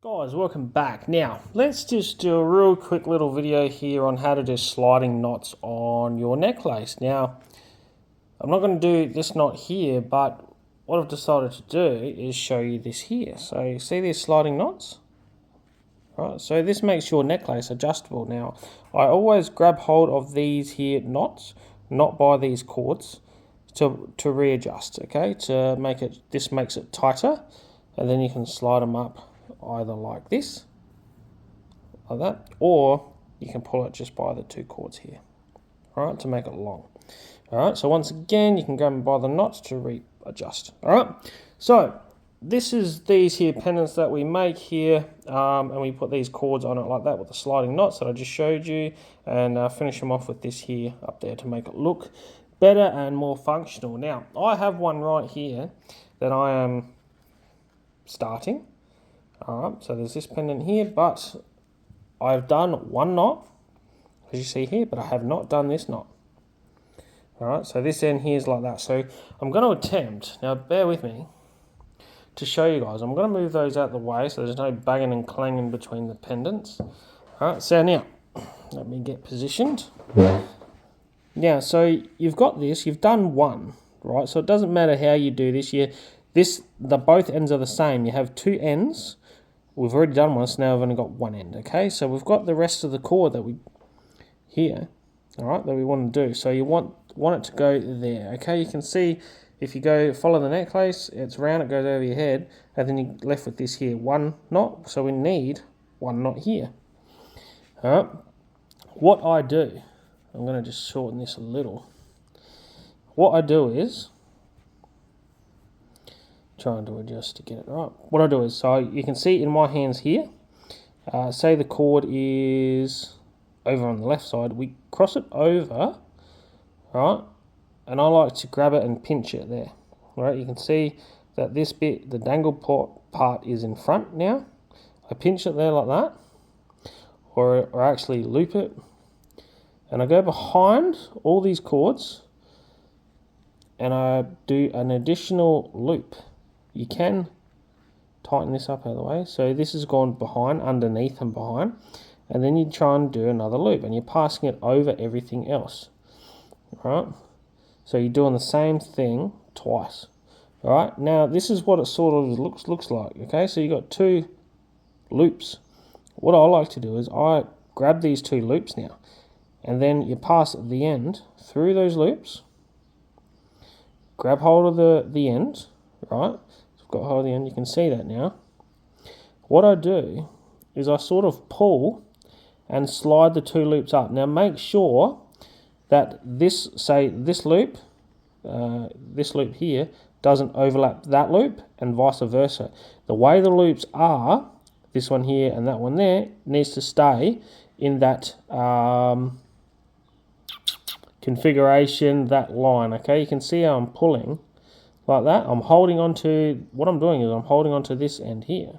Guys, welcome back. Now, let's just do a real quick little video here on how to do sliding knots on your necklace. Now, I'm not going to do this knot here, but what I've decided to do is show you this here. So, you see these sliding knots? Right, so this makes your necklace adjustable. Now, I always grab hold of these here knots, not by these cords, to readjust, okay? To make it, this makes it tighter, and then you can slide them up either like this, like that, or you can pull it just by the two cords here, all right, to make it long. All right, so once again, you can grab them by the knots to readjust. All right, so this is these here pendants that we make here, and we put these cords on it like that with the sliding knots that I just showed you, and finish them off with this here up there to make it look better and more functional. Now, I have one right here that I am starting. Alright, so there's this pendant here, but I've done one knot, as you see here, but I have not done this knot. Alright, so this end here is like that. So I'm going to attempt, now bear with me, to show you guys. I'm going to move those out of the way so there's no banging and clanging between the pendants. Alright, so now, let me get positioned. Now, so you've got this, you've done one, right? So it doesn't matter how you do this. The both ends are the same. You have two ends. We've already done one, so now we've only got one end, okay? So we've got the rest of the cord that we here, all right, that we want to do. So you want it to go there, okay? You can see if you go follow the necklace, it's round, it goes over your head, and then you're left with this here, one knot. So we need one knot here. All right. What I do, I'm going to just shorten this a little. What I do is trying to adjust to get it right. What I do is, so you can see in my hands here, say the cord is over on the left side, we cross it over, right, and I like to grab it and pinch it there, right? You can see that this bit, the dangled part is in front now. I pinch it there like that, or actually loop it, and I go behind all these cords, and I do an additional loop. You can tighten this up out of the way. So this has gone behind, underneath and behind. And then you try and do another loop. And you're passing it over everything else. Alright? So you're doing the same thing twice. Alright? Now this is what it sort of looks like. Okay? So you've got two loops. What I like to do is I grab these two loops now. And then you pass at the end through those loops. Grab hold of the end. Right? Got hold of the end, you can see that now. What I do is I sort of pull and slide the two loops up. Now make sure that this loop here doesn't overlap that loop and vice versa. The way the loops are, this one here and that one there, needs to stay in that configuration, that line, okay? You can see how I'm pulling like that. I'm holding on to, what I'm doing is I'm holding on to this end here,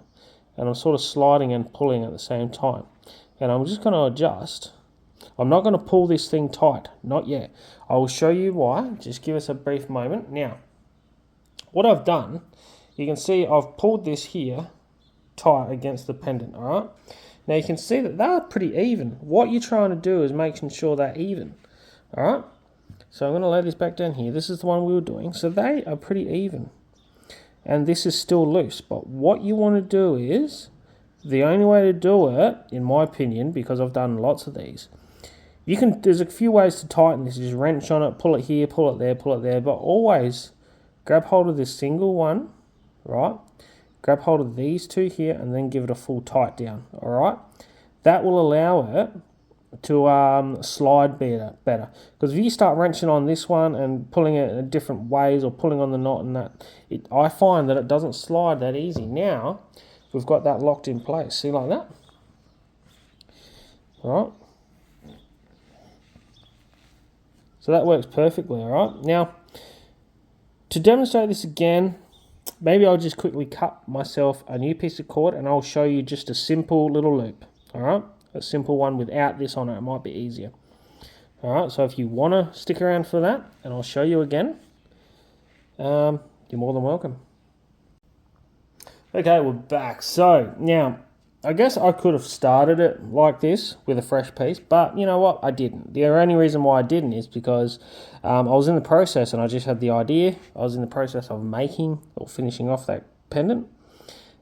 and I'm sort of sliding and pulling at the same time. And I'm just going to adjust. I'm not going to pull this thing tight, not yet. I will show you why. Just give us a brief moment. Now, what I've done, you can see I've pulled this here tight against the pendant, all right? Now you can see that they're pretty even. What you're trying to do is making sure they're even, all right? So I'm going to lay this back down here. This is the one we were doing. So they are pretty even. And this is still loose. But what you want to do is, the only way to do it, in my opinion, because I've done lots of these, there's a few ways to tighten this. Just wrench on it, pull it here, pull it there. But always grab hold of this single one, right? Grab hold of these two here and then give it a full tight down, all right? That will allow it to slide better, because if you start wrenching on this one and pulling it in different ways or pulling on the knot and that, I find that it doesn't slide that easy. Now we've got that locked in place, see, like that, all right? So that works perfectly, all right? Now to demonstrate this again, maybe I'll just quickly cut myself a new piece of cord and I'll show you just a simple little loop, all right? A simple one without this on it. It might be easier. Alright, so if you want to stick around for that, and I'll show you again, you're more than welcome. Okay, we're back. So, now, I guess I could have started it like this with a fresh piece, but you know what? I didn't. The only reason why I didn't is because I was in the process and I just had the idea. I was in the process of making or finishing off that pendant.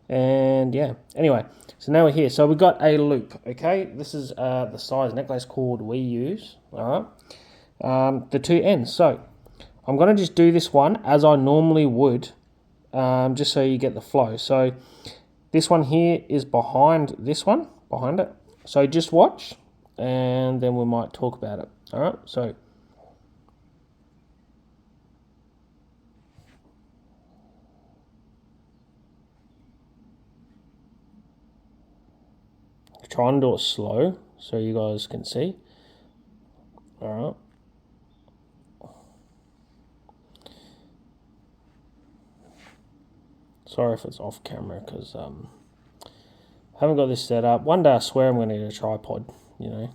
And yeah, anyway, so now we're here. So we got a loop, okay? This is the size necklace cord we use, all right? The two ends. So I'm going to just do this one as I normally would, just so you get the flow. So this one here is behind this one, behind it. So just watch, and then we might talk about it, all right? So try and do it slow so you guys can see. All right. Sorry if it's off camera because I haven't got this set up. One day I swear I'm going to need a tripod, you know.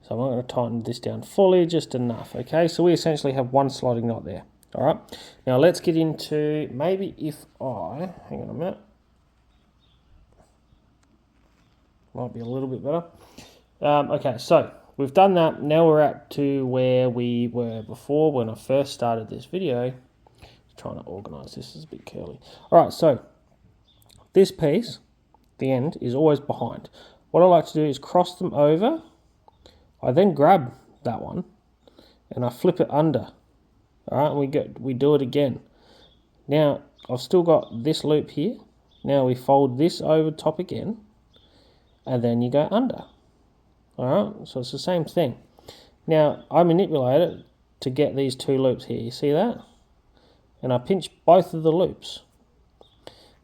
So I'm not going to tighten this down fully, just enough. Okay, so we essentially have one sliding knot there. All right. Now let's get into maybe if I, hang on a minute. Might be a little bit better. Okay, so we've done that. Now we're up to where we were before when I first started this video. Trying to organise this is a bit curly. All right, so this piece, the end, is always behind. What I like to do is cross them over. I then grab that one and I flip it under. All right, and we do it again. Now I've still got this loop here. Now we fold this over top again. And then you go under. All right, so it's the same thing. Now, I manipulate it to get these two loops here. You see that? And I pinch both of the loops.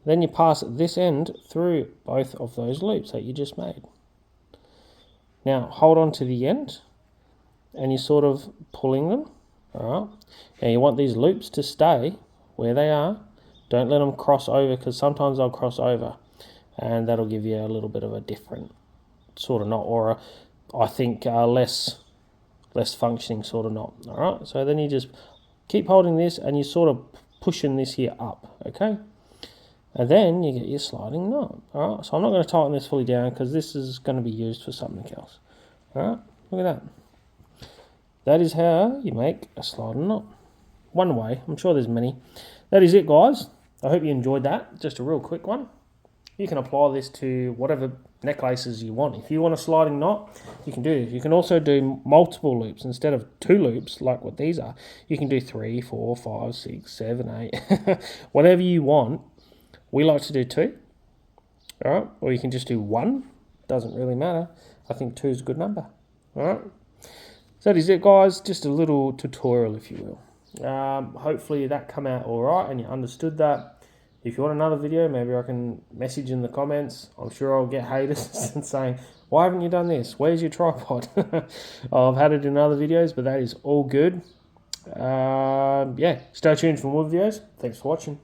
Then you pass this end through both of those loops that you just made. Now, hold on to the end, and you're sort of pulling them. All right. Now, you want these loops to stay where they are. Don't let them cross over, because sometimes they'll cross over. And that'll give you a little bit of a different sort of knot, or I think less functioning sort of knot. All right, so then you just keep holding this and you're sort of pushing this here up, okay? And then you get your sliding knot. All right, so I'm not going to tighten this fully down because this is going to be used for something else. All right, look at that. That is how you make a sliding knot. One way, I'm sure there's many. That is it, guys. I hope you enjoyed that. Just a real quick one. You can apply this to whatever necklaces you want. If you want a sliding knot, you can do it. You can also do multiple loops. Instead of 2 loops, like what these are, you can do 3, 4, 5, 6, 7, 8. Whatever you want. We like to do 2. All right? Or you can just do 1. Doesn't really matter. I think 2 is a good number. All right? So that is it, guys. Just a little tutorial, if you will. Hopefully that come out all right and you understood that. If you want another video, maybe I can message in the comments. I'm sure I'll get haters and saying, why haven't you done this? Where's your tripod? I've had it in other videos, but that is all good. Yeah, stay tuned for more videos. Thanks for watching.